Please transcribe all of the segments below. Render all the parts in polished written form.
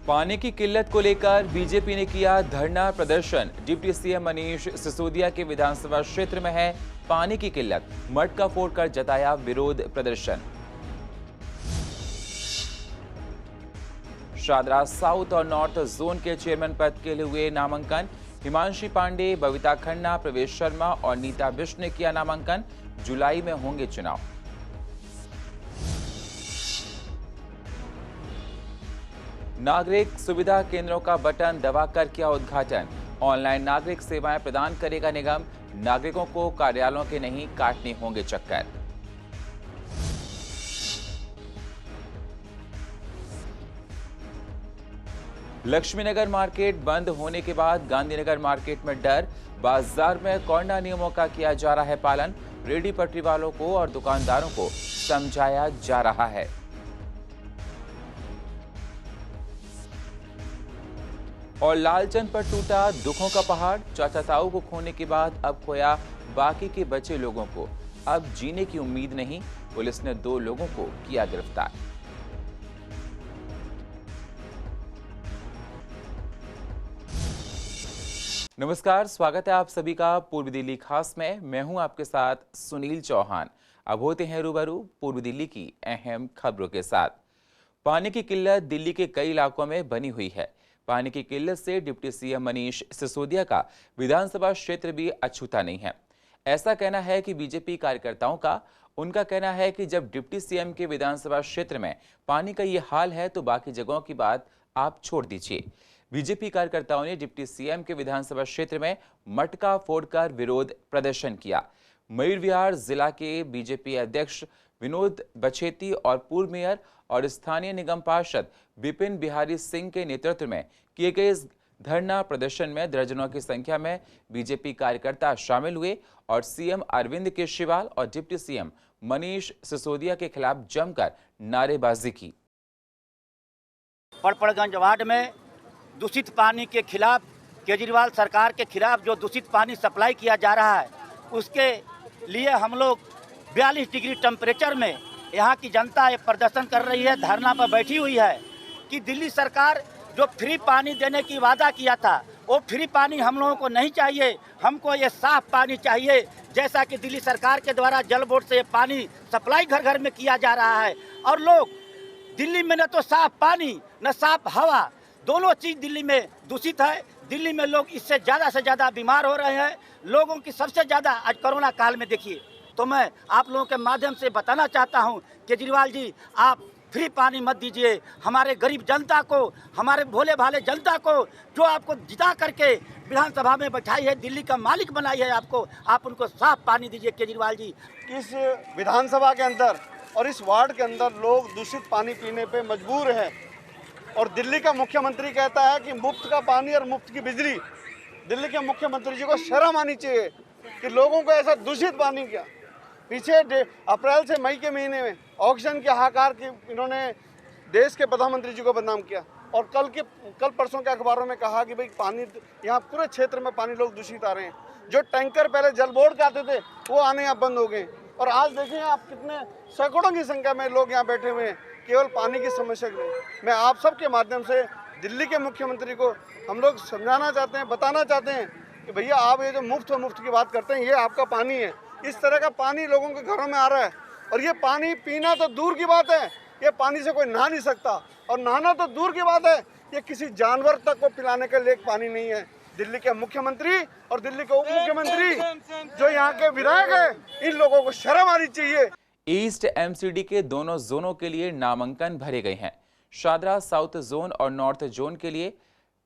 पानी की किल्लत को लेकर बीजेपी ने किया धरना प्रदर्शन। डिप्टी सीएम मनीष सिसोदिया के विधानसभा क्षेत्र में है पानी की किल्लत, मटका फोड़कर जताया विरोध प्रदर्शन। शादरा साउथ और नॉर्थ जोन के चेयरमैन पद के लिए हुए नामांकन। हिमांशी पांडे, बबीता खन्ना, प्रवेश शर्मा और नीता बिष्ट ने किया नामांकन। जुलाई में होंगे चुनाव। नागरिक सुविधा केंद्रों का बटन दबाकर किया उद्घाटन। ऑनलाइन नागरिक सेवाएं प्रदान करेगा निगम। नागरिकों को कार्यालयों के नहीं काटने होंगे चक्कर। लक्ष्मीनगर मार्केट बंद होने के बाद गांधीनगर मार्केट में डर। बाजार में कोरोना नियमों का किया जा रहा है पालन। रेहड़ी पटरी वालों को और दुकानदारों को समझाया जा रहा है। और लालचंद पर टूटा दुखों का पहाड़। चाचा ताऊ को खोने के बाद अब खोया बाकी के बचे लोगों को। अब जीने की उम्मीद नहीं। पुलिस ने 2 लोगों को किया गिरफ्तार। नमस्कार, स्वागत है आप सभी का पूर्व दिल्ली खास में। मैं हूं आपके साथ सुनील चौहान। अब होते हैं रूबरू पूर्व दिल्ली की अहम खबरों के साथ। पानी की किल्लत दिल्ली के कई इलाकों में बनी हुई है। पानी की किल्लत से डिप्टी सीएम मनीष सिसोदिया का विधानसभा क्षेत्र भी अछूता नहीं है। ऐसा कहना है कि बीजेपी कार्यकर्ताओं का। उनका कहना है कि जब डिप्टी सीएम के विधानसभा क्षेत्र में पानी का ये हाल है तो बाकी जगहों की बात आप छोड़ दीजिए। बीजेपी कार्यकर्ताओं ने डिप्टी सीएम के विधानसभा क्षेत्र में मटका फोड़कर विरोध प्रदर्शन किया। मयूर विहार जिला के बीजेपी अध्यक्ष विनोद बछेती और पूर्व मेयर और स्थानीय निगम पार्षद विपिन बिहारी सिंह के नेतृत्व में किए गए इस धरना प्रदर्शन में दर्जनों की संख्या में बीजेपी कार्यकर्ता शामिल हुए और सीएम अरविंद केजरीवाल और डिप्टी सीएम मनीष सिसोदिया के खिलाफ जमकर नारेबाजी की। पड़पड़गंज वार्ड में दूषित पानी के खिलाफ, केजरीवाल सरकार के खिलाफ जो दूषित पानी सप्लाई किया जा रहा है उसके लिए हम लोग 42 डिग्री टेम्परेचर में यहाँ की जनता एक प्रदर्शन कर रही है, धरना पर बैठी हुई है कि दिल्ली सरकार जो फ्री पानी देने की वादा किया था वो फ्री पानी हम लोगों को नहीं चाहिए। हमको ये साफ पानी चाहिए, जैसा कि दिल्ली सरकार के द्वारा जल बोर्ड से पानी सप्लाई घर घर में किया जा रहा है। और लोग दिल्ली में न तो साफ पानी न साफ हवा, दोनों चीज़ दिल्ली में दूषित है। दिल्ली में लोग इससे ज़्यादा से ज़्यादा बीमार हो रहे हैं। लोगों की सबसे ज़्यादा आज कोरोना काल में देखिए, तो मैं आप लोगों के माध्यम से बताना चाहता हूं, केजरीवाल जी आप फ्री पानी मत दीजिए। हमारे गरीब जनता को, हमारे भोले भाले जनता को जो आपको जिता करके विधानसभा में बैठाई है, दिल्ली का मालिक बनाई है आपको, आप उनको साफ पानी दीजिए केजरीवाल जी। इस विधानसभा के अंदर और इस वार्ड के अंदर लोग दूषित पानी पीने पे मजबूर हैं और दिल्ली का मुख्यमंत्री कहता है कि मुफ्त का पानी और मुफ्त की बिजली। दिल्ली के मुख्यमंत्री जी को शर्म आनी चाहिए कि लोगों को ऐसा दूषित पानी क्या। पीछे अप्रैल से मई के महीने में ऑक्सीजन के हाहाकार की इन्होंने देश के प्रधानमंत्री जी को बदनाम किया और कल परसों के अखबारों में कहा कि भाई पानी यहाँ पूरे क्षेत्र में पानी लोग दूषित आ रहे हैं। जो टैंकर पहले जल बोर्ड के आते थे वो आने यहाँ बंद हो गए और आज देखिए आप कितने सैकड़ों की संख्या में लोग यहाँ बैठे हुए हैं केवल पानी की समस्या के लिए। मैं आप सबके माध्यम से दिल्ली के मुख्यमंत्री को हम लोग समझाना चाहते हैं, बताना चाहते हैं कि भैया आप ये जो मुफ्त की बात करते हैं, ये आपका पानी है। इस तरह का पानी लोगों के घरों में आ रहा है और ये पानी पीना तो दूर की बात है, ये पानी से कोई नहा नहीं सकता और नहाना तो दूर की बात है, ये किसी जानवर तक को पिलाने के लिए पानी नहीं है। दिल्ली के मुख्यमंत्री और दिल्ली के उप मुख्यमंत्री जो यहाँ के विधायक है, इन लोगों को शर्म आनी चाहिए। ईस्ट एमसीडी के दोनों जोनों के लिए नामांकन भरे गए हैं। शादरा साउथ जोन और नॉर्थ जोन के लिए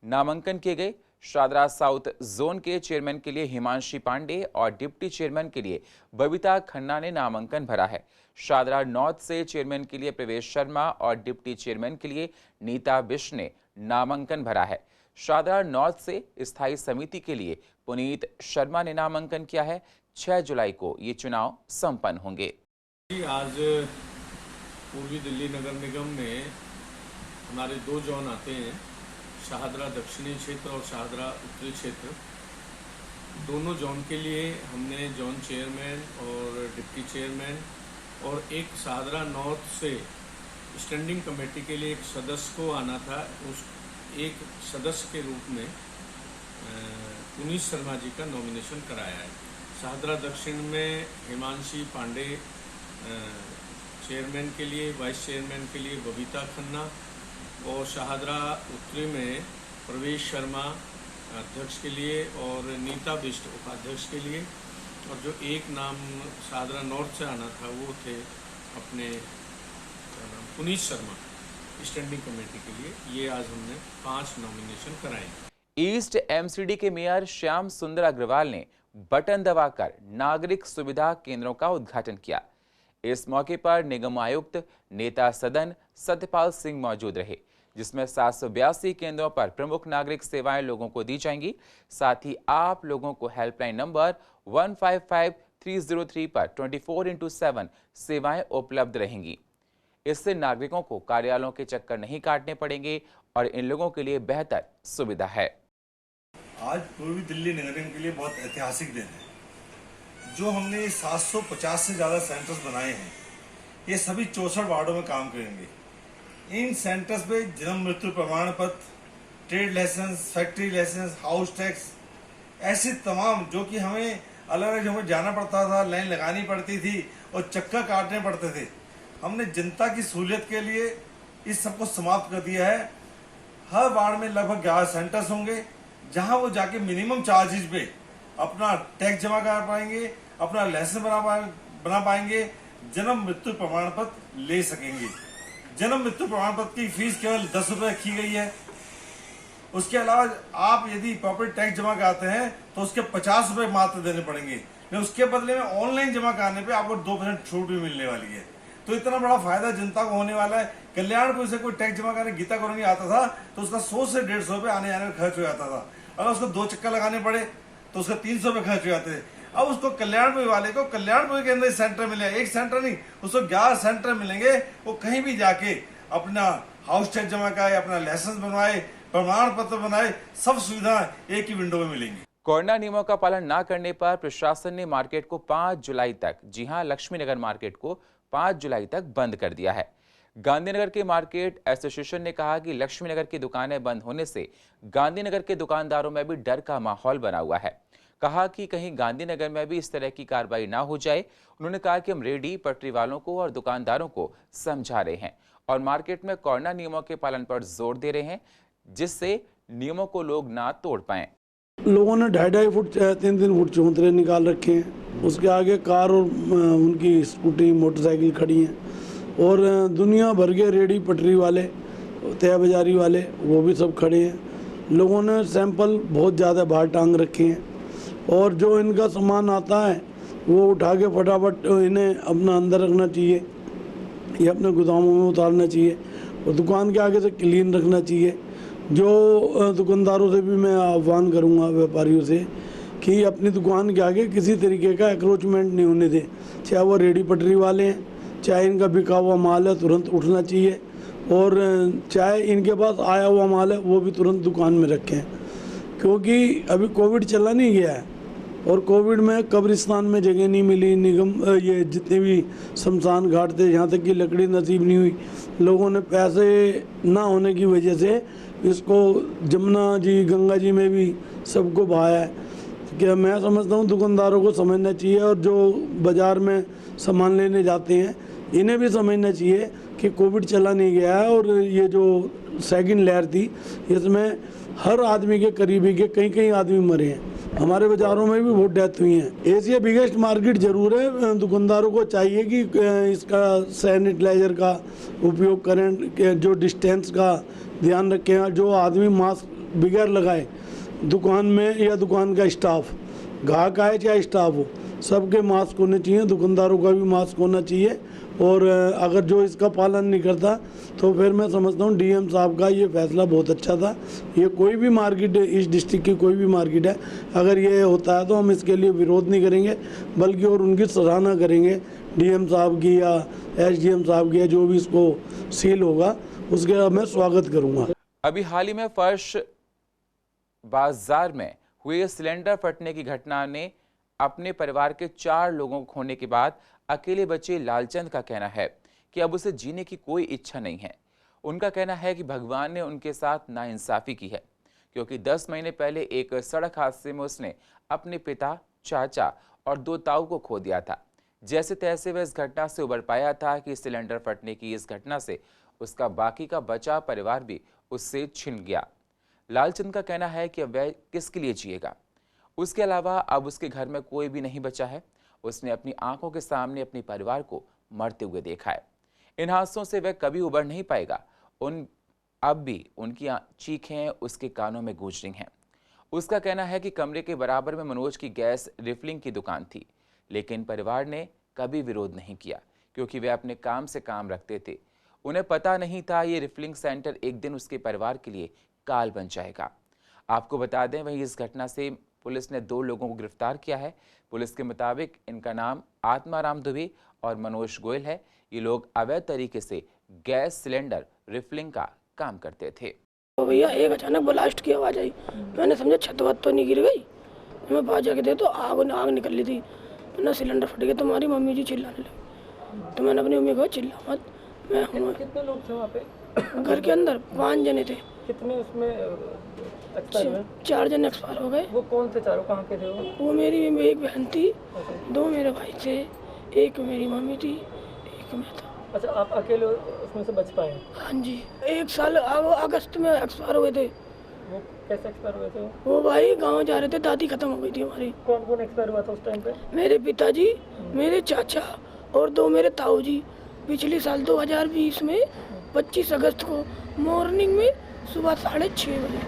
नामांकन किए गए। शादरा साउथ जोन के चेयरमैन के लिए हिमांशी पांडे और डिप्टी चेयरमैन के लिए बबीता खन्ना ने नामांकन भरा है। शादरा नॉर्थ से चेयरमैन के लिए प्रवेश शर्मा और डिप्टी चेयरमैन के लिए नीता बिष्ट ने नामांकन भरा है। शादरा नॉर्थ से स्थायी समिति के लिए पुनीत शर्मा ने नामांकन किया है। 6 जुलाई को ये चुनाव संपन्न होंगे। आज पूर्वी दिल्ली नगर निगम में हमारे 2 जोन आते हैं, शाहदरा दक्षिणी क्षेत्र और शाहदरा उत्तरी क्षेत्र। दोनों जोन के लिए हमने जोन चेयरमैन और डिप्टी चेयरमैन और एक शाहदरा नॉर्थ से स्टैंडिंग कमेटी के लिए एक सदस्य को आना था, एक सदस्य के रूप में पुनीत शर्मा जी का नॉमिनेशन कराया है। शाहदरा दक्षिण में हिमांशी पांडे चेयरमैन के लिए, वाइस चेयरमैन के लिए बबीता खन्ना, और शाहदरा उत्तरी में प्रवेश शर्मा अध्यक्ष के लिए और नीता बिष्ट उपाध्यक्ष के लिए, और जो एक नाम शाहदरा नॉर्थ से आना था वो थे अपने पुनीत शर्मा स्टैंडिंग कमेटी के लिए। ये आज हमने 5 नॉमिनेशन कराए। ईस्ट एमसीडी के मेयर श्याम सुंदर अग्रवाल ने बटन दबाकर नागरिक सुविधा केंद्रों का उद्घाटन किया। इस मौके पर निगम आयुक्त नेता सदन सत्यपाल सिंह मौजूद रहे, जिसमें 782 केंद्रों पर प्रमुख नागरिक सेवाएं लोगों को दी जाएंगी। साथ ही आप लोगों को हेल्पलाइन नंबर 155303 पर 24x7 सेवाएं उपलब्ध रहेंगी। इससे नागरिकों को कार्यालयों के चक्कर नहीं काटने पड़ेंगे और इन लोगों के लिए बेहतर सुविधा है। आज पूर्वी दिल्ली नगर निगम के लिए बहुत ऐतिहासिक दिन है। जो हमने 750 से ज़्यादा सेंटर्स बनाए हैं, ये सभी 64 वार्डों में काम करेंगे। इन सेंटर्स पे जन्म मृत्यु प्रमाण पत्र, trade licence, factory licence, house tax, ऐसे तमाम जो कि हमें अलग अलग जगह जाना पड़ता था, लाइन लगानी पड़ती थी और चक्कर काटने पड़ते थे, हमने जनता की सहूलियत के लिए इस सबको समाप्त कर दिया है। हर वार्ड में लगभग 11 सेंटर्स होंगे, जहां वो जाके मिनिमम चार्जेज पे अपना टैक्स जमा कर पाएंगे, अपना लाइसेंस बना पाएंगे, जन्म मृत्यु प्रमाण पत्र ले सकेंगे। जन्म मृत्यु प्रमाण पत्र की फीस केवल 10 रुपए रखी गई है। उसके अलावा आप यदि प्रॉपर्टी टैक्स जमा कराते हैं तो उसके 50 रुपए मात्र देने पड़ेंगे, लेकिन उसके बदले में ऑनलाइन जमा कराने पे आपको 2% छूट भी मिलने वाली है। तो इतना बड़ा फायदा जनता को होने वाला है। कल्याणपुर से कोई टैक्स जमा करने गीता कॉलोनी आता था तो उसका 100 से 150 रुपए आने जाने में खर्च हो जाता था। अगर उसको 2 चक्कर लगाने पड़े तो उसका 300 रुपए खर्च हो जाते थे। अब उसको कल्याणपुर वाले को कल्याणपुर के अंदर सेंटर मिलेगा, एक सेंटर नहीं, उसको 11 सेंटर मिलेंगे। वो कहीं भी जाके अपना हाउस टैक्स जमा कराए, अपना लाइसेंस बनवाए, प्रमाण पत्र बनाए, सब सुविधा एक ही विंडो में मिलेंगी। कोरोना नियमों का पालन न करने पर प्रशासन ने मार्केट को 5 जुलाई तक, जी हां, लक्ष्मीनगर मार्केट को 5 जुलाई तक बंद कर दिया है। गांधीनगर के मार्केट एसोसिएशन ने कहा कि लक्ष्मीनगर की दुकानें बंद होने से गांधीनगर के दुकानदारों में भी डर का माहौल बना हुआ है। कहा कि कहीं गांधीनगर में भी इस तरह की कार्रवाई ना हो जाए। उन्होंने कहा कि हम रेडी पटरी वालों को और दुकानदारों को समझा रहे हैं और मार्केट में कोरोना नियमों के पालन पर जोर दे रहे हैं, जिससे नियमों को लोग ना तोड़ पाएं। लोगों ने 2.5 फुट 3-3 फुट चौंतरे निकाल रखे हैं। उसके आगे कार और उनकी स्कूटी मोटरसाइकिल खड़ी हैं और दुनिया भर के रेडी पटरी वाले, तय बाजारी वाले, वो भी सब खड़े हैं। लोगों ने सैंपल बहुत ज़्यादा बाहर टांग रखे हैं और जो इनका सामान आता है वो उठा के फटाफट इन्हें अपना अंदर रखना चाहिए या अपने गोदामों में उतारना चाहिए और दुकान के आगे से क्लीन रखना चाहिए। जो दुकानदारों से भी मैं आह्वान करूंगा, व्यापारियों से, कि अपनी दुकान के आगे किसी तरीके का एक्रोचमेंट नहीं होने दें। चाहे वो रेडी पटरी वाले हैं, चाहे इनका बिका हुआ माल है तुरंत उठना चाहिए, और चाहे इनके पास आया हुआ माल है वो भी तुरंत दुकान में रखें, क्योंकि अभी कोविड चला नहीं गया है और कोविड में कब्रिस्तान में जगह नहीं मिली। निगम ये जितने भी शमशान घाट थे, यहाँ तक कि लकड़ी नसीब नहीं हुई। लोगों ने पैसे ना होने की वजह से इसको जमुना जी, गंगा जी में भी सबको बहाया है। क्या मैं समझता हूँ दुकानदारों को समझना चाहिए और जो बाज़ार में सामान लेने जाते हैं इन्हें भी समझना चाहिए कि कोविड चला नहीं गया है और ये जो सेकंड लहर थी इसमें हर आदमी के करीबी के कई आदमी मरे हैं। हमारे बाज़ारों में भी बहुत डेथ हुई हैं। एशिया बिगेस्ट मार्केट जरूर है। दुकानदारों को चाहिए कि इसका सैनिटाइजर का उपयोग करें, जो डिस्टेंस का ध्यान रखें, जो आदमी मास्क बगैर लगाए दुकान में या दुकान का स्टाफ, ग्राहक आए चाहे स्टाफ हो, सबके मास्क होने चाहिए। दुकानदारों का भी मास्क होना चाहिए और अगर जो इसका पालन नहीं करता तो फिर मैं समझता हूँ डीएम साहब का ये फैसला बहुत अच्छा था। ये कोई भी मार्केट, इस डिस्ट्रिक्ट की कोई भी मार्केट है, अगर ये होता है तो हम इसके लिए विरोध नहीं करेंगे बल्कि और उनकी सराहना करेंगे, डीएम साहब की या एसडीएम साहब की, जो भी इसको सील होगा उसके मैं स्वागत करूँगा। अभी हाल ही में फर्श बाजार में हुए सिलेंडर फटने की घटना ने अपने परिवार के 4 लोगों को खोने के बाद अकेले बचे लालचंद का कहना है कि अब उसे जीने की कोई इच्छा नहीं है। उनका कहना है कि भगवान ने उनके साथ नाइंसाफी की है, क्योंकि 10 महीने पहले एक सड़क हादसे में उसने अपने पिता, चाचा और 2 ताऊ को खो दिया था। जैसे तैसे वह इस घटना से उबर पाया था कि सिलेंडर फटने की इस घटना से उसका बाकी का बचा परिवार भी उससे छिन गया। लालचंद का कहना है कि अब वह किसके लिए जिएगा। उसके अलावा अब उसके घर में कोई भी नहीं बचा है। उसने अपनी आंखों के सामने अपने परिवार को मरते हुए देखा है। इन हादसों से वह कभी उबर नहीं पाएगा। अब भी उनकी चीखें उसके कानों में गूंज रही हैं। उसका कहना है कि कमरे के बराबर में मनोज की गैस रिफिलिंग की दुकान थी, लेकिन परिवार ने कभी विरोध नहीं किया, क्योंकि वे अपने काम से काम रखते थे। उन्हें पता नहीं था ये रिफिलिंग सेंटर एक दिन उसके परिवार के लिए काल बन जाएगा। आपको बता दें, वहीं इस घटना से पुलिस ने 2 लोगों को गिरफ्तार किया है। पुलिस के मुताबिक इनका नाम आत्माराम दुबे और मनोज गोयल है। ये लोग अवैध तरीके से गैस सिलेंडर रिफिलिंग का काम करते थे। तो भैया एक अचानक ब्लास्ट की आवाज़ आई। मैंने समझा छत वत तो नहीं गिर गई। मैं बाहर जाके देखा तो आग निकल रही थी। मैंने सिलेंडर फट गया। तुम्हारी मम्मी जी चिल्लाने लगी। तो मैंने अपनी मम्मी को चिल्ला मत, मैं हूँ। कितने लोग थे वहाँ पे? घर के अंदर 5 जने थे। कितने उसमें एक्सपायर हुए? 4 जन एक्सपायर हो गए। वो कौन थे चारों, कहाँ के थे वो मेरी एक बहन थी, 2 मेरे भाई थे, एक मेरी मम्मी थी, एक मैं था। अच्छा, आप अकेले उसमें से बच पाए? हाँ जी। 1 साल अगस्त में एक्सपायर हुए थे। वो कैसे एक्सपायर हुए थे? वो भाई गाँव जा रहे थे, दादी खत्म हो गई थी हमारी। कौन कौन एक्सपायर हुआ था उस टाइम पे? मेरे पिताजी, मेरे चाचा और 2 मेरे ताऊ जी। पिछले साल 2020 में 25 अगस्त को मॉर्निंग में सुबह 6:30 बजे।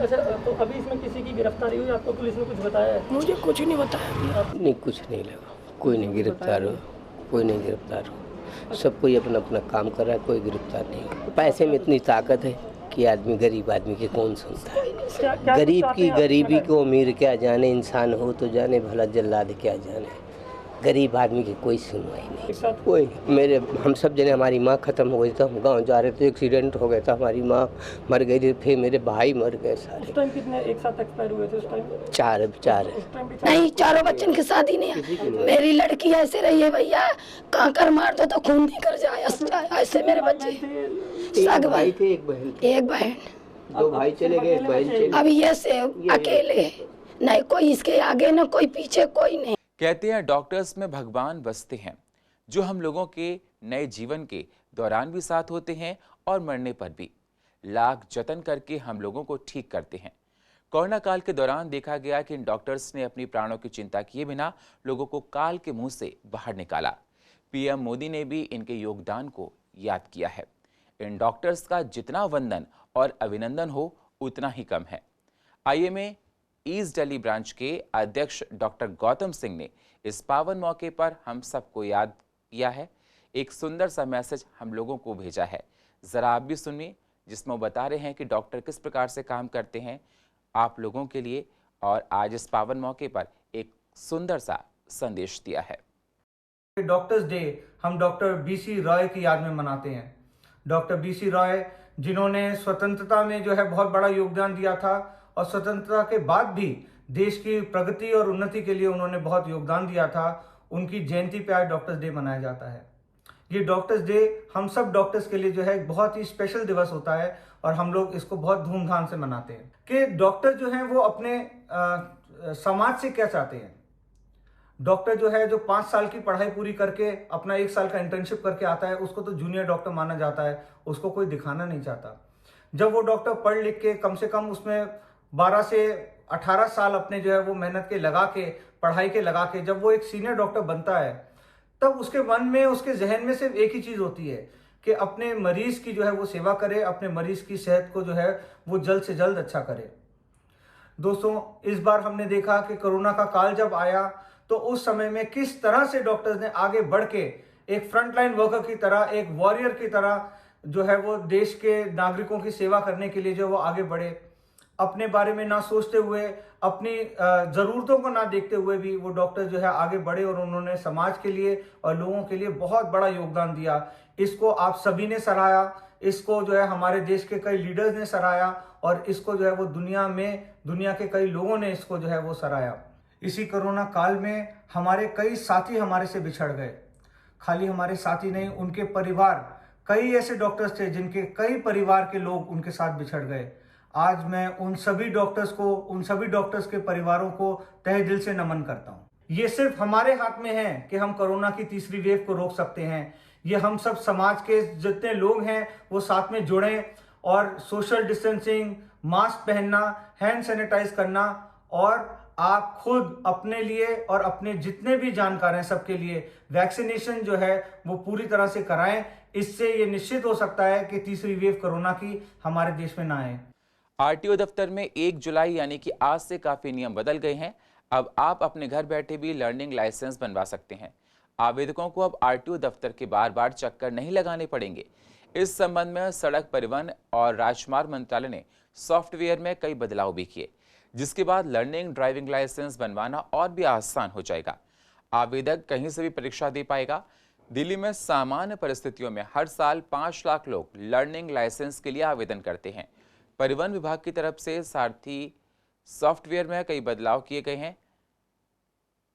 अच्छा, तो अभी इसमें किसी की गिरफ्तारी हुई? आपको पुलिस ने कुछ बताया है? मुझे कुछ नहीं बताया। नहीं, कुछ नहीं लगा, कोई नहीं गिरफ्तार हो, कोई नहीं गिरफ्तार हो। सब कोई अपना अपना काम कर रहा है, कोई गिरफ्तार नहीं। पैसे में इतनी ताकत है कि आदमी गरीब आदमी के कौन सुनता है। गरीब की गरीबी को अमीर क्या जाने, इंसान हो तो जाने, भला जल्लाद क्या जाने। गरीब आदमी की कोई सुनवाई नहीं। कोई हम सब जने, हमारी माँ खत्म हो गई था, हम गाँव जा रहे थे, एक्सीडेंट हो गया था, हमारी माँ मर गई थी, फिर मेरे भाई मर गए सारे। उस टाइम कितने एक साथ एक्सपायर हुए थे उस टाइम? 4 नहीं, 4 बच्चन की शादी नहीं। मेरी लड़की ऐसे रही है भैया, कांकर मार दो तो खून निकल जाए, ऐसे मेरे बच्चे। एक भाई थे, एक बहन थी। एक बहन। 2 भाई चले गए, एक बहन चली। अब ये से अकेले, नहीं कोई इसके आगे ना कोई पीछे, कोई नहीं। कहते हैं डॉक्टर्स में भगवान बसते हैं, जो हम लोगों के नए जीवन के दौरान भी साथ होते हैं और मरने पर भी लाख जतन करके हम लोगों को ठीक करते हैं। कोरोना काल के दौरान देखा गया कि इन डॉक्टर्स ने अपनी प्राणों की चिंता किए बिना लोगों को काल के मुंह से बाहर निकाला। पीएम मोदी ने भी इनके योगदान को याद किया है। इन डॉक्टर्स का जितना वंदन और अभिनंदन हो उतना ही कम है। आईएमए ईस्ट दिल्ली ब्रांच के अध्यक्ष डॉक्टर गौतम सिंह ने इस पावन मौके पर हम सबको याद किया है। एक सुंदर सा मैसेज हम लोगों को भेजा है, जरा आप भी सुनिए, जिसमें वो बता रहे हैं कि डॉक्टर किस प्रकार से काम करते हैं आप लोगों के लिए, और आज इस पावन मौके पर एक सुंदर सा संदेश दिया है। डॉक्टर्स डे हम डॉक्टर बीसी रॉय की याद में मनाते हैं। डॉक्टर बीसी रॉय जिन्होंने स्वतंत्रता में जो है बहुत बड़ा योगदान दिया था, और स्वतंत्रता के बाद भी देश की प्रगति और उन्नति के लिए उन्होंने बहुत योगदान दिया था। उनकी जयंती पे आज डॉक्टर्स डे मनाया जाता है। ये डॉक्टर्स डे हम सब डॉक्टर्स के लिए जो है बहुत ही स्पेशल दिवस होता है, और हम लोग इसको बहुत धूमधाम से मनाते हैं कि डॉक्टर जो हैं वो अपने समाज से क्या चाहते हैं। डॉक्टर जो है जो 5 साल की पढ़ाई पूरी करके अपना 1 साल का इंटर्नशिप करके आता है, उसको तो जूनियर डॉक्टर माना जाता है, उसको कोई दिखाना नहीं चाहता। जब वो डॉक्टर पढ़ लिख के कम से कम उसमें 12 से 18 साल अपने जो है वो मेहनत के लगा के, पढ़ाई के लगा के जब वो एक सीनियर डॉक्टर बनता है, तब उसके मन में, उसके जहन में सिर्फ एक ही चीज़ होती है कि अपने मरीज की जो है वो सेवा करे, अपने मरीज की सेहत को जो है वो जल्द से जल्द अच्छा करे। दोस्तों, इस बार हमने देखा कि कोरोना का काल जब आया तो उस समय में किस तरह से डॉक्टर्स ने आगे बढ़ के एक फ्रंटलाइन वर्कर की तरह, एक वॉरियर की तरह जो है वो देश के नागरिकों की सेवा करने के लिए जो वो आगे बढ़े। अपने बारे में ना सोचते हुए, अपनी ज़रूरतों को ना देखते हुए भी वो डॉक्टर जो है आगे बढ़े, और उन्होंने समाज के लिए और लोगों के लिए बहुत बड़ा योगदान दिया। इसको आप सभी ने सराहा, इसको जो है हमारे देश के कई लीडर्स ने सराहा, और इसको जो है वो दुनिया के कई लोगों ने इसको जो है वो सराहा। इसी कोरोना काल में हमारे कई साथी हमारे से बिछड़ गए। खाली हमारे साथी नहीं, उनके परिवार कई ऐसे डॉक्टर्स थे जिनके कई परिवार के लोग उनके साथ बिछड़ गए। आज मैं उन सभी डॉक्टर्स के परिवारों को तहे दिल से नमन करता हूँ। ये सिर्फ हमारे हाथ में है कि हम कोरोना की तीसरी वेव को रोक सकते हैं। ये हम सब समाज के जितने लोग हैं वो साथ में जुड़ें और सोशल डिस्टेंसिंग, मास्क पहनना, हैंड सैनिटाइज करना और आप खुद अपने लिए और अपने जितने भी जानकार हैं सबके लिए वैक्सीनेशन जो है वो पूरी तरह से कराएं। इससे ये निश्चित हो सकता है कि तीसरी वेव कोरोना की हमारे देश में ना आए। आरटीओ दफ्तर में 1 जुलाई यानी कि आज से काफी नियम बदल गए हैं। अब आप अपने घर बैठे भी लर्निंग लाइसेंस बनवा सकते हैं। आवेदकों को अब आरटीओ दफ्तर के बार बार चक्कर नहीं लगाने पड़ेंगे। इस संबंध में सड़क परिवहन और राजमार्ग मंत्रालय ने सॉफ्टवेयर में कई बदलाव भी किए, जिसके बाद लर्निंग ड्राइविंग लाइसेंस बनवाना और भी आसान हो जाएगा। आवेदक कहीं से भी परीक्षा दे पाएगा। दिल्ली में सामान्य परिस्थितियों में हर साल 5 लाख लोग लर्निंग लाइसेंस के लिए आवेदन करते हैं। परिवहन विभाग की तरफ से सारथी सॉफ्टवेयर में कई बदलाव किए गए हैं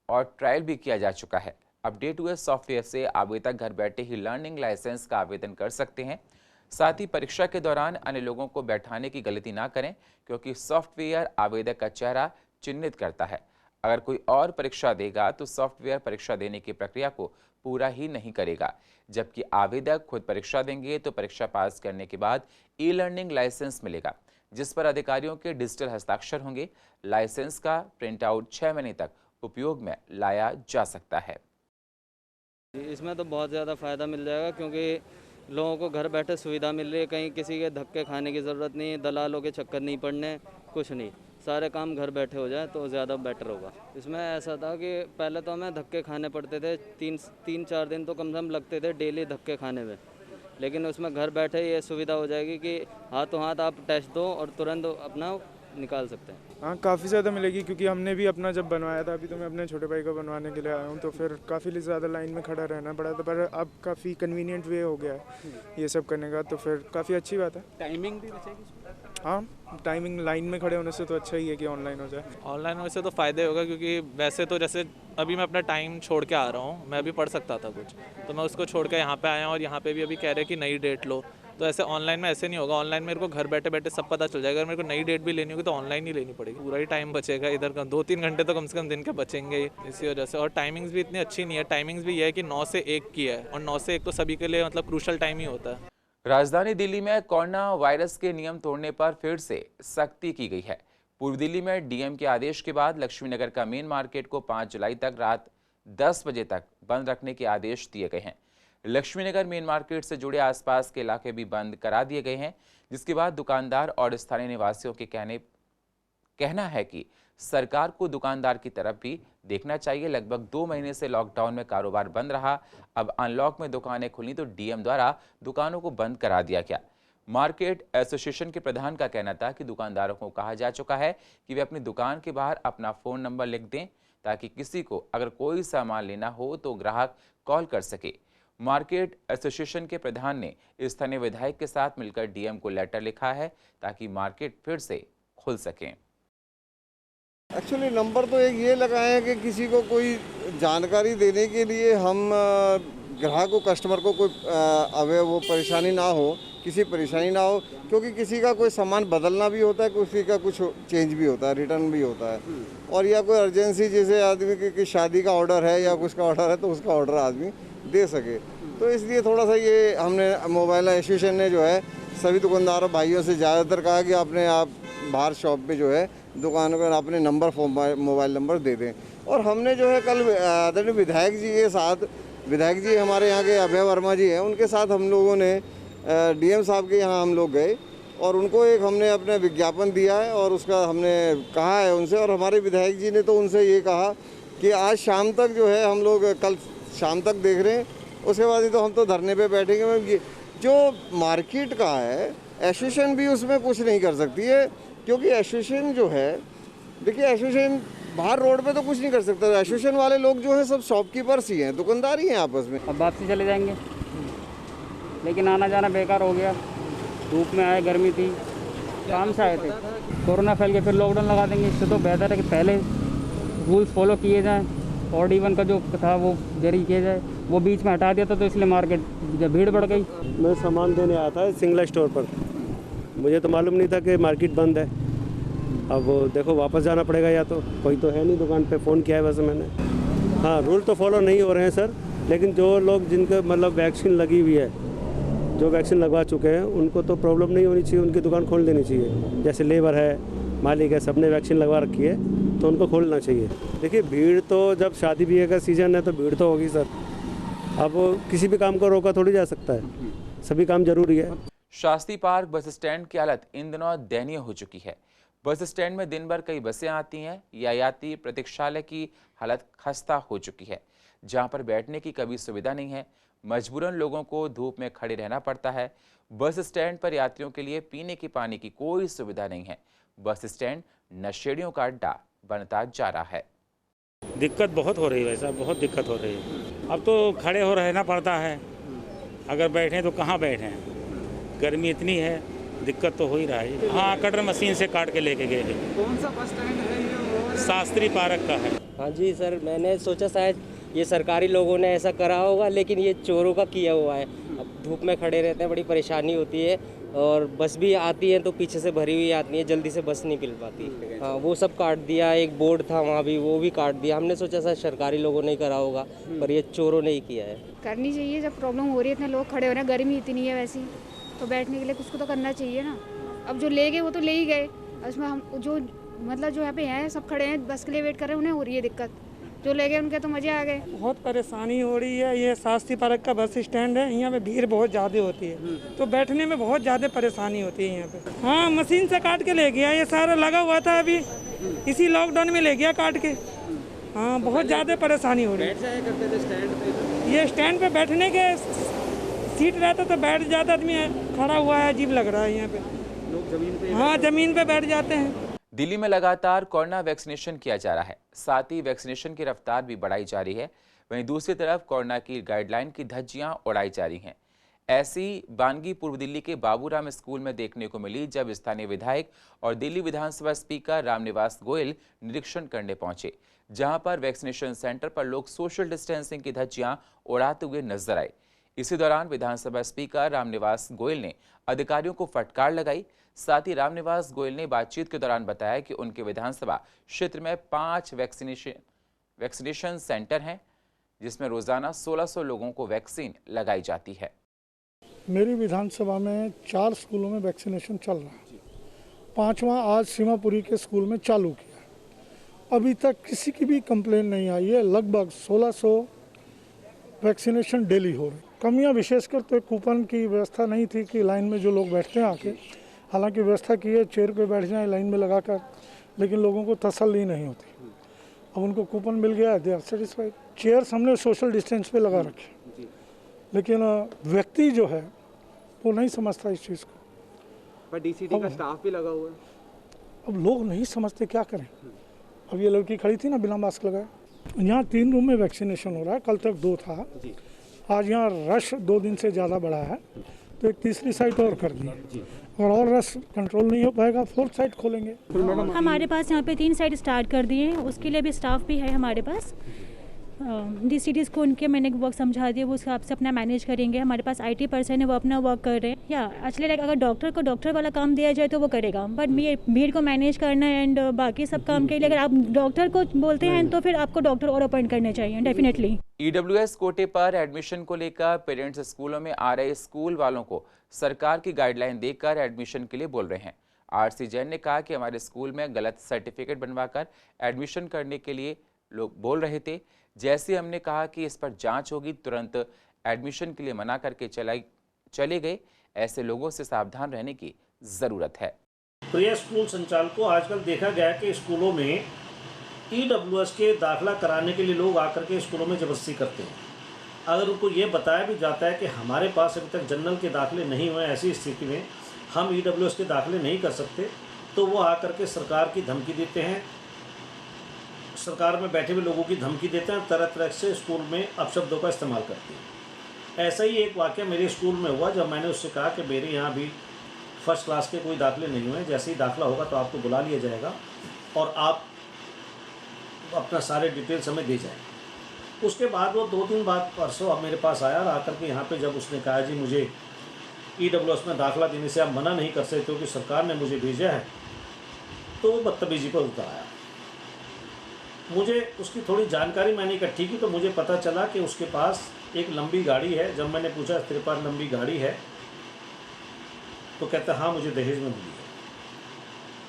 और ट्रायल भी किया जा चुका है। अपडेट हुए सॉफ्टवेयर से आवेदक घर बैठे ही लर्निंग लाइसेंस का आवेदन कर सकते हैं। साथ ही परीक्षा के दौरान अन्य लोगों को बैठाने की गलती ना करें, क्योंकि सॉफ्टवेयर आवेदक का चेहरा चिन्हित करता है। अगर कोई और परीक्षा देगा तो सॉफ्टवेयर परीक्षा देने की प्रक्रिया को पूरा ही नहीं करेगा, जबकि आवेदक खुद परीक्षा देंगे तो परीक्षा पास करने के बाद ई लर्निंग लाइसेंस मिलेगा, जिस पर अधिकारियों के डिजिटल हस्ताक्षर होंगे। लाइसेंस का प्रिंट आउट 6 महीने तक उपयोग में लाया जा सकता है। इसमें तो बहुत ज़्यादा फ़ायदा मिल जाएगा, क्योंकि लोगों को घर बैठे सुविधा मिल रही है। कहीं किसी के धक्के खाने की ज़रूरत नहीं, दलालों के चक्कर नहीं पड़ने, कुछ नहीं, सारे काम घर बैठे हो जाए तो ज़्यादा बेटर होगा। इसमें ऐसा था कि पहले तो हमें धक्के खाने पड़ते थे, 3-4 दिन तो कम से कम लगते थे डेली धक्के खाने में, लेकिन उसमें घर बैठे ये सुविधा हो जाएगी कि हाथों हाथ आप टेस्ट दो और तुरंत अपना निकाल सकते हैं। हाँ, काफ़ी ज़्यादा मिलेगी, क्योंकि हमने भी अपना जब बनवाया था, अभी तो मैं अपने छोटे भाई को बनवाने के लिए आया हूँ, तो फिर काफ़ी ज़्यादा लाइन में खड़ा रहना पड़ा था, पर अब काफ़ी कन्वीनियंट वे हो गया है ये सब करने का, तो फिर काफ़ी अच्छी बात है। टाइमिंग भी बचेगी? हाँ, टाइमिंग लाइन में खड़े होने से तो अच्छा ही है कि ऑनलाइन हो जाए। ऑनलाइन होने से तो फ़ायदे होगा, क्योंकि वैसे तो जैसे अभी मैं अपना टाइम छोड़ के आ रहा हूँ, मैं अभी पढ़ सकता था कुछ, तो मैं उसको छोड़ के यहाँ पे आया हूँ और यहाँ पे भी अभी कह रहे हैं कि नई डेट लो, तो ऐसे ऑनलाइन में ऐसे नहीं होगा। ऑनलाइन मेरे को घर बैठे बैठे सब पता चल जाएगा। अगर मेरे को नई डेट भी लेनी होगी तो ऑनलाइन ही लेनी पड़ेगी। पूरा ही टाइम बचेगा, इधर का 2-3 घंटे तो कम से कम दिन के बचेंगे ही इसी वजह से। और टाइमिंग्स भी इतनी अच्छी नहीं है। टाइमिंग्स भी ये है कि 9 से 1 की है, और 9 से 1 तो सभी के लिए मतलब क्रूशल टाइम ही होता है। राजधानी दिल्ली में कोरोना वायरस के नियम तोड़ने पर फिर से सख्ती की गई है। पूर्व दिल्ली में डीएम के आदेश के बाद लक्ष्मीनगर का मेन मार्केट को 5 जुलाई तक रात 10 बजे तक बंद रखने के आदेश दिए गए हैं। लक्ष्मीनगर मेन मार्केट से जुड़े आसपास के इलाके भी बंद करा दिए गए हैं, जिसके बाद दुकानदार और स्थानीय निवासियों के कहना है कि सरकार को दुकानदार की तरफ भी देखना चाहिए। लगभग 2 महीने से लॉकडाउन में कारोबार बंद रहा। अब अनलॉक में दुकानें खुली तो डीएम द्वारा दुकानों को बंद करा दिया गया। मार्केट एसोसिएशन के प्रधान का कहना था कि दुकानदारों को कहा जा चुका है कि वे अपनी दुकान के बाहर अपना फ़ोन नंबर लिख दें, ताकि किसी को अगर कोई सामान लेना हो तो ग्राहक कॉल कर सके। मार्केट एसोसिएशन के प्रधान ने स्थानीय विधायक के साथ मिलकर डीएम को लेटर लिखा है, ताकि मार्केट फिर से खुल सके। एक्चुअली नंबर तो एक ये लगाए हैं कि किसी को कोई जानकारी देने के लिए हम ग्राहक को, कस्टमर को कोई वो परेशानी ना हो, किसी परेशानी ना हो, क्योंकि किसी का कोई सामान बदलना भी होता है, किसी का कुछ चेंज भी होता है, रिटर्न भी होता है, और या कोई अर्जेंसी जैसे आदमी की शादी का ऑर्डर है या कुछ का ऑर्डर है तो उसका ऑर्डर आदमी दे सके। तो इसलिए थोड़ा सा ये हमने मोबाइल एसोसिएशन ने जो है सभी दुकानदारों भाइयों से ज़्यादातर कहा कि अपने आप बाहर शॉप पे जो है दुकानों का अपने नंबर मोबाइल नंबर दे दें। और हमने जो है कल आदरणीय विधायक जी के साथ, विधायक जी हमारे यहाँ के अभय वर्मा जी हैं, उनके साथ हम लोगों ने डीएम साहब के यहाँ हम लोग गए और उनको एक हमने अपना विज्ञापन दिया है और उसका हमने कहा है उनसे, और हमारे विधायक जी ने तो उनसे ये कहा कि आज शाम तक जो है हम लोग कल शाम तक देख रहे हैं, उसके बाद ही तो हम तो धरने पे बैठेंगे। जो मार्केट का है एसोसिएशन भी उसमें कुछ नहीं कर सकती है, क्योंकि एसोसिएशन जो है, देखिए एसोसिएशन बाहर रोड पे तो कुछ नहीं कर सकता। एसोसिएशन वाले लोग जो हैं सब शॉपकीपर्स ही हैं, दुकानदार ही हैं आपस में। अब वापसी चले जाएंगे, लेकिन आना जाना बेकार हो गया। धूप में आए, गर्मी थी, काम से आए थे, कोरोना फैल गया, फिर लॉकडाउन लगा देंगे। इससे तो बेहतर है कि पहले रूल्स फॉलो किए जाएँ, ऑड इवन का जो था वो जारी किया जाए, वो बीच में हटा दिया था तो इसलिए मार्केट भीड़ बढ़ गई। मैं सामान देने आया था सिंगला स्टोर पर, मुझे तो मालूम नहीं था कि मार्केट बंद है। अब देखो वापस जाना पड़ेगा, या तो कोई तो है नहीं दुकान पे, फ़ोन किया है वैसे मैंने। हाँ, रूल तो फॉलो नहीं हो रहे हैं सर, लेकिन जो लोग जिनके मतलब वैक्सीन लगी हुई है, जो वैक्सीन लगवा चुके हैं, उनको तो प्रॉब्लम नहीं होनी चाहिए, उनकी दुकान खोल देनी चाहिए। जैसे लेबर है, मालिक है, सबने वैक्सीन लगवा रखी है तो उनको खोलना चाहिए। देखिए भीड़ तो जब शादी ब्याह का सीज़न है तो भीड़ तो होगी सर। अब किसी भी काम को रोका थोड़ी जा सकता है, सभी काम जरूरी है। शास्त्री पार्क बस स्टैंड की हालत इन दिनों दयनीय हो चुकी है। बस स्टैंड में दिन भर कई बसें आती हैं, यात्री प्रतीक्षालय की हालत खस्ता हो चुकी है, जहां पर बैठने की कभी सुविधा नहीं है। मजबूरन लोगों को धूप में खड़े रहना पड़ता है। बस स्टैंड पर यात्रियों के लिए पीने की पानी की कोई सुविधा नहीं है। बस स्टैंड नशेड़ियों का अड्डा बनता जा रहा है। दिक्कत बहुत हो रही है, वैसा बहुत दिक्कत हो रही है। अब तो खड़े हो रहना पड़ता है, अगर बैठें तो कहाँ बैठें, गर्मी इतनी है, दिक्कत तो हो ही रहा है। हाँ, कटर मशीन से काट के लेके गए थे। कौन सा बस स्टैंड है ये? शास्त्री पार्क का है। हाँ जी सर, मैंने सोचा शायद ये सरकारी लोगों ने ऐसा करा होगा, लेकिन ये चोरों का किया हुआ है। अब धूप में खड़े रहते हैं, बड़ी परेशानी होती है, और बस भी आती है तो पीछे से भरी हुई आती है, जल्दी से बस नहीं मिल पाती। हाँ, वो सब काट दिया। एक बोर्ड था वहाँ भी, वो भी काट दिया। हमने सोचा शायद सरकारी लोगों ने ही करा होगा, पर ये चोरों ने ही किया है। करनी चाहिए, जब प्रॉब्लम हो रही है, इतने लोग खड़े हो रहे हैं, गर्मी इतनी है वैसी, तो बैठने के लिए कुछ तो करना चाहिए ना। अब जो ले गए वो तो ले ही गए, उसमें हम जो मतलब जो यहाँ पे हैं सब खड़े हैं, बस के लिए वेट कर रहे हैं, उन्हें हो रही है दिक्कत। जो ले गए उनके तो मजे आ गए। बहुत परेशानी हो रही है। ये शास्त्री पार्क का बस स्टैंड है, यहाँ पे भीड़ बहुत ज़्यादा होती है, तो बैठने में बहुत ज़्यादा परेशानी होती है यहाँ पे। हाँ, मशीन से काट के ले गया, ये सारा लगा हुआ था अभी, इसी लॉकडाउन में ले गया काट के। हाँ, बहुत ज़्यादा परेशानी हो रही है। ये स्टैंड पे बैठने के सीट रहता तो बैठ जाता आदमी, खड़ा हुआ है, अजीब लग रहा है यहाँ पे। लोग जमीन पे, हाँ, जमीन पे बैठ जाते हैं। दिल्ली में लगातार कोरोना वैक्सीनेशन किया जा रहा है, साथ ही वैक्सीनेशन की रफ्तार भी बढ़ाई जा रही है। वहीं दूसरी तरफ कोरोना की गाइडलाइन की धज्जियां उड़ाई जा रही हैं। ऐसी बानगी पूर्व दिल्ली के बाबूराम स्कूल में देखने को मिली, जब स्थानीय विधायक और दिल्ली विधानसभा स्पीकर रामनिवास गोयल निरीक्षण करने पहुंचे, जहां पर वैक्सीनेशन सेंटर पर लोग सोशल डिस्टेंसिंग की धज्जियां उड़ाते हुए नजर आए। इसी दौरान विधानसभा स्पीकर रामनिवास गोयल ने अधिकारियों को फटकार लगाई। साथ ही रामनिवास गोयल ने बातचीत के दौरान बताया कि उनके विधानसभा क्षेत्र में 5 वैक्सीनेशन सेंटर हैं, जिसमें रोजाना 1600 लोगों को वैक्सीन लगाई जाती है। मेरी विधानसभा में 4 स्कूलों में वैक्सीनेशन चल रहा है। 5वां आज सीमापुरी के स्कूल में चालू किया। अभी तक किसी की भी कंप्लेन नहीं आई है। लगभग 1600 वैक्सीनेशन डेली हो रही। कमियां विशेषकर तो कूपन की व्यवस्था नहीं थी कि लाइन में जो लोग बैठते हैं आके, हालांकि व्यवस्था की है चेयर पे बैठ जाएं लाइन में लगाकर, लेकिन लोगों को तसल्ली नहीं होती। अब उनको कूपन मिल गया, दे आर सेटिस्फाइड। चेयर्स हमने सोशल डिस्टेंस पे लगा रखे, लेकिन व्यक्ति जो है वो नहीं समझता इस चीज़ को। पर डीसीडी का स्टाफ भी लगा हुआ है। अब लोग नहीं समझते, क्या करें। अब ये लड़की खड़ी थी ना बिना मास्क लगाए। यहाँ 3 रूम में वैक्सीनेशन हो रहा है, कल तक 2 था। आज यहाँ रश 2 दिन से ज़्यादा बढ़ा है, तो एक तीसरी साइट और कर दी, और रश कंट्रोल नहीं हो पाएगा, 4th साइट खोलेंगे। हमारे पास यहाँ पे 3 साइट स्टार्ट कर दिए हैं, उसके लिए भी स्टाफ भी है हमारे पास। डीसीडीज को उनके मैंने वर्क समझा दिया, वो हिसाब से अपना मैनेज करेंगे। हमारे पास IT पर्सन है, वो अपना वर्क कर रहे हैं। या एक्चुअली लाइक अगर डॉक्टर को डॉक्टर वाला काम दिया जाए तो वो करेगा, बट भीड़ को मैनेज करना एंड बाकी सब काम के लिए अगर आप डॉक्टर को बोलते हैं तो फिर आपको डॉक्टर और अपॉइंट करने चाहिए डेफिनेटली। EWS कोटे पर एडमिशन को लेकर पेरेंट्स स्कूलों में आ रहे स्कूल वालों को सरकार की गाइडलाइन देकर एडमिशन के लिए बोल रहे हैं। RC जैन ने कहा कि हमारे स्कूल में गलत सर्टिफिकेट बनवाकर एडमिशन करने के लिए लोग बोल रहे थे। जैसे हमने कहा कि इस पर जांच होगी, तुरंत एडमिशन के लिए मना करके चले गए। ऐसे लोगों से सावधान रहने की ज़रूरत है। प्रिय स्कूल संचालकों, आजकल देखा गया कि स्कूलों में EWS के दाखिला कराने के लिए लोग आकर के स्कूलों में ज़बरदस्ती करते हैं। अगर उनको ये बताया भी जाता है कि हमारे पास अभी तक जनरल के दाखिले नहीं हुए, ऐसी स्थिति में हम EWS के दाखिले नहीं कर सकते, तो वो आकर के सरकार की धमकी देते हैं, सरकार में बैठे हुए लोगों की धमकी देते हैं, तरह तरह से स्कूल में अपशब्दों का इस्तेमाल करते हैं। ऐसा ही एक वाक़या मेरे स्कूल में हुआ, जब मैंने उससे कहा कि मेरे यहाँ भी 1st क्लास के कोई दाखिले नहीं हुए, जैसे ही दाखिला होगा तो आपको बुला लिया जाएगा और आप अपना सारे डिटेल्स हमें दे जाएंगे। उसके बाद वो 2-3 बार परसों अब मेरे पास आया और आकर के यहाँ पे जब उसने कहा जी मुझे EWS में दाखिला देने से आप मना नहीं कर सकते क्योंकि सरकार ने मुझे भेजा है, तो वो बदतमीजी पर उतर आया। मुझे उसकी थोड़ी जानकारी मैंने इकट्ठी की तो मुझे पता चला कि उसके पास एक लंबी गाड़ी है। जब मैंने पूछा तेरे पास लंबी गाड़ी है तो कहता हाँ मुझे दहेज में मिली है।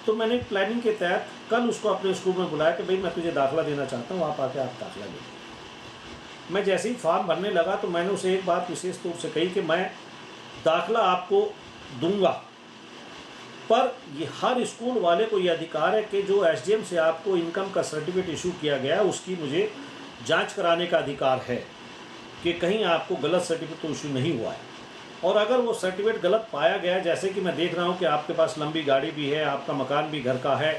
तो मैंने प्लानिंग के तहत कल उसको अपने स्कूल में बुलाया कि भाई मैं तुझे दाखिला देना चाहता हूँ, आप आके आप दाखिला ले। मैं जैसे ही फॉर्म भरने लगा तो मैंने उसे एक बात विशेष तौर से कही कि मैं दाखिला आपको दूंगा, पर ये हर स्कूल वाले को ये अधिकार है कि जो SDM से आपको इनकम का सर्टिफिकेट इशू किया गया है उसकी मुझे जांच कराने का अधिकार है कि कहीं आपको गलत सर्टिफिकेट तो इशू नहीं हुआ है। और अगर वो सर्टिफिकेट गलत पाया गया, जैसे कि मैं देख रहा हूँ कि आपके पास लंबी गाड़ी भी है, आपका मकान भी घर का है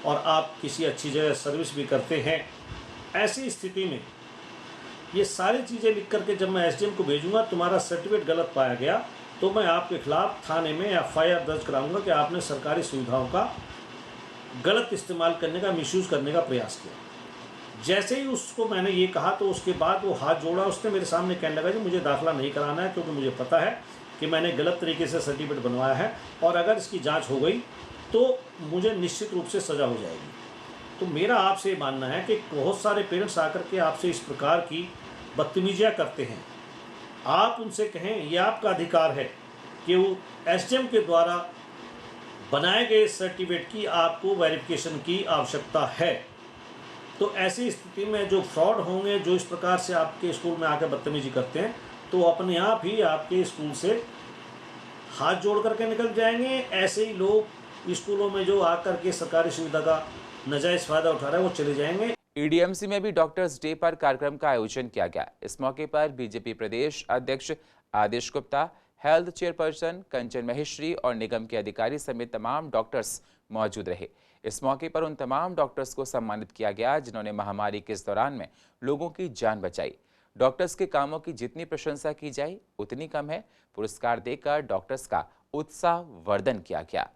और आप किसी अच्छी जगह सर्विस भी करते हैं, ऐसी स्थिति में ये सारी चीज़ें लिख करके जब मैं SDM को भेजूँगा तुम्हारा सर्टिफिकेट गलत पाया गया तो मैं आपके खिलाफ थाने में FIR दर्ज कराऊंगा कि आपने सरकारी सुविधाओं का गलत इस्तेमाल करने का, मिसयूज़ करने का प्रयास किया। जैसे ही उसको मैंने ये कहा तो उसके बाद वो हाथ जोड़ा, उसने मेरे सामने कहने लगा जी मुझे दाखिला नहीं कराना है क्योंकि मुझे पता है कि मैंने गलत तरीके से सर्टिफिकेट बनवाया है और अगर इसकी जाँच हो गई तो मुझे निश्चित रूप से सज़ा हो जाएगी। तो मेरा आपसे मानना है कि बहुत सारे पेरेंट्स आकर के आपसे इस प्रकार की बदतमीजियाँ करते हैं। आप उनसे कहें, यह आपका अधिकार है कि वो SDM के द्वारा बनाए गए सर्टिफिकेट की आपको वेरिफिकेशन की आवश्यकता है। तो ऐसी स्थिति में जो फ्रॉड होंगे, जो इस प्रकार से आपके स्कूल में आकर बदतमीजी करते हैं, तो अपने आप ही आपके स्कूल से हाथ जोड़ करके निकल जाएंगे। ऐसे ही लोग स्कूलों में जो आकर के सरकारी सुविधा का नाजायज़ फ़ायदा उठा रहे हैं वो चले जाएंगे। EDMC में भी डॉक्टर्स डे पर कार्यक्रम का आयोजन किया गया। इस मौके पर बीजेपी प्रदेश अध्यक्ष आदेश गुप्ता, हेल्थ चेयरपर्सन कंचन महेश्वरी और निगम के अधिकारी समेत तमाम डॉक्टर्स मौजूद रहे। इस मौके पर उन तमाम डॉक्टर्स को सम्मानित किया गया जिन्होंने महामारी के इस दौरान में लोगों की जान बचाई। डॉक्टर्स के कामों की जितनी प्रशंसा की जाए उतनी कम है। पुरस्कार देकर डॉक्टर्स का उत्साह वर्धन किया गया।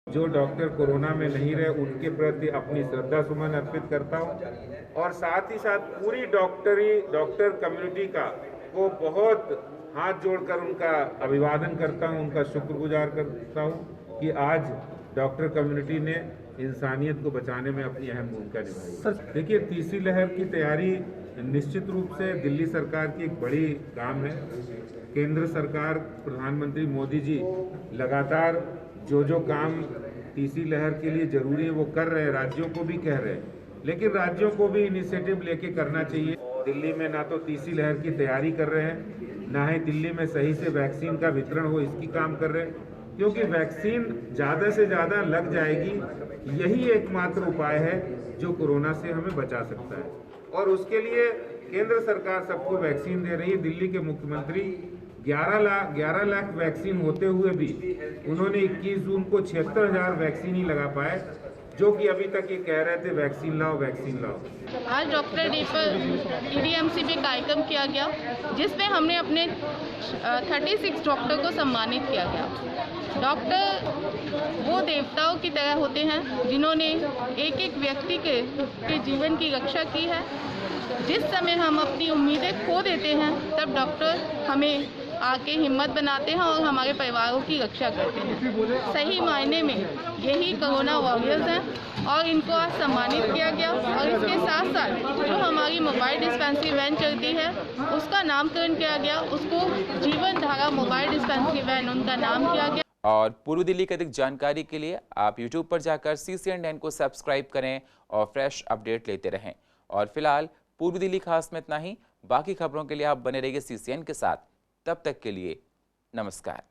जो डॉक्टर कोरोना में नहीं रहे उनके प्रति अपनी श्रद्धा सुमन अर्पित करता हूँ और साथ ही साथ पूरी डॉक्टर कम्युनिटी का को बहुत हाथ जोड़कर उनका अभिवादन करता हूँ, उनका शुक्रगुजार करता हूँ कि आज डॉक्टर कम्युनिटी ने इंसानियत को बचाने में अपनी अहम भूमिका निभाई। देखिए, तीसरी लहर की तैयारी निश्चित रूप से दिल्ली सरकार की एक बड़ी काम है। केंद्र सरकार, प्रधानमंत्री मोदी जी लगातार जो काम तीसरी लहर के लिए जरूरी है वो कर रहे हैं, राज्यों को भी कह रहे हैं, लेकिन राज्यों को भी इनिशिएटिव लेके करना चाहिए। दिल्ली में ना तो तीसरी लहर की तैयारी कर रहे हैं, ना ही दिल्ली में सही से वैक्सीन का वितरण हो, इसकी काम कर रहे हैं, क्योंकि वैक्सीन ज़्यादा से ज़्यादा लग जाएगी। यही एकमात्र उपाय है जो कोरोना से हमें बचा सकता है और उसके लिए केंद्र सरकार सबको वैक्सीन दे रही है। दिल्ली के मुख्यमंत्री 11 लाख वैक्सीन होते हुए भी उन्होंने 21 जून को 76,000 वैक्सीन ही लगा पाए, जो कि अभी तक ये कह रहे थे वैक्सीन लाओ वैक्सीन लाओ। आज डॉक्टर डे पर EDMC में कार्यक्रम किया गया जिसमें हमने अपने 36 डॉक्टर को सम्मानित किया गया। डॉक्टर वो देवताओं की तरह होते हैं जिन्होंने एक एक व्यक्ति के जीवन की रक्षा की है। जिस समय हम अपनी उम्मीदें खो देते हैं तब डॉक्टर हमें आके हिम्मत बनाते हैं और हमारे परिवारों की रक्षा करते हैं। सही मायने में यही कोरोना वॉरियर्स हैं और इनको आज सम्मानित किया गया। और इसके साथ साथ जो हमारी मोबाइल डिस्पेंसरी वैन चलती है उसका नामकरण किया गया, उसको जीवन धारा मोबाइल डिस्पेंसरी वैन उनका नाम किया गया। और पूर्व दिल्ली की अधिक जानकारी के लिए आप YouTube पर जाकर CCN को सब्सक्राइब करें और फ्रेश अपडेट लेते रहें। और फिलहाल पूर्व दिल्ली खास में इतना ही। बाकी खबरों के लिए आप बने रहिए CCN के साथ। तब तक के लिए नमस्कार।